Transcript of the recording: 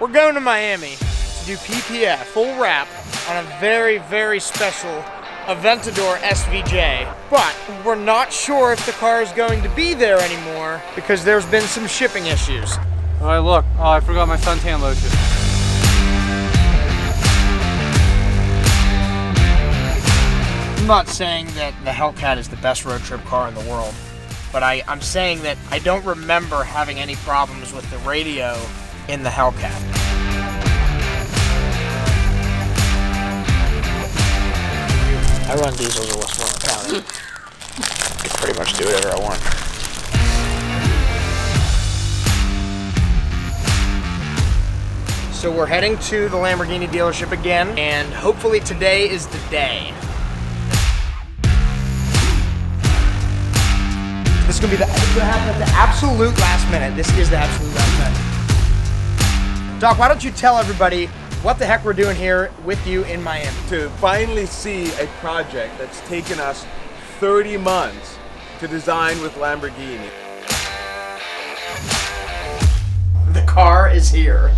We're going to Miami to do PPF, full wrap, on a very, very special Aventador SVJ. But we're not sure if the car is going to be there anymore because there's been some shipping issues. All right, look. Oh, I forgot my suntan lotion. I'm not saying that the Hellcat is the best road trip car in the world, but I'm saying that I don't remember having any problems with the radio in the Hellcat. I run diesels in Westmoreland County. I can pretty much do whatever I want. So we're heading to the Lamborghini dealership again, and hopefully today is the day. This is gonna happen at the absolute last minute. This is the absolute last minute. Doc, why don't you tell everybody what the heck we're doing here with you in Miami? To finally see a project that's taken us 30 months to design with Lamborghini. The car is here.